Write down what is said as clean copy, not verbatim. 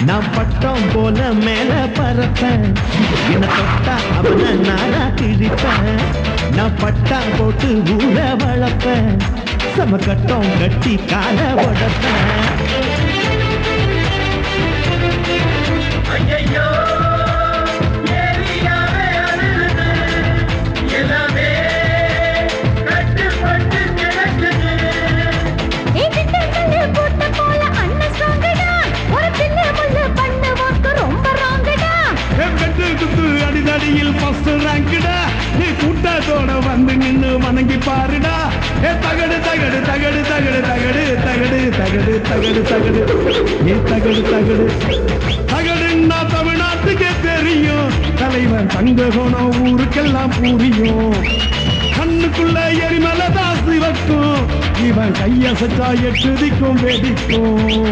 நான் பட்டம் போல மேல பறப்பேன் என்ன தொட்டா அவனை நானா கிழிப்பேன் நான் பட்டா போட்டு ஊற வளர்ப்பேன் சமக்கட்டம் கட்டி கால உடப்பேன் அடிதடியில் ஃபர்ஸ்ட் ரேங்க்டா நீ கூட்டத்தோட வந்து நின்னு வணங்கி பாருடா தகடு தகடு தகடு தகடு தகடு தகடு தகடு தகடு தகடு ஏ தகடு தகடு தகடுன்னா தமிழ்நாட்டுக்கே தெரியும் தலைவன் தங்ககோணம் ஊருக்கெல்லாம் புரியும் கண்ணுக்குள்ள எரிமலதான் சிவக்கும் இவன் கையசைச்சா எட்டு திக்கும் வெடிக்கும்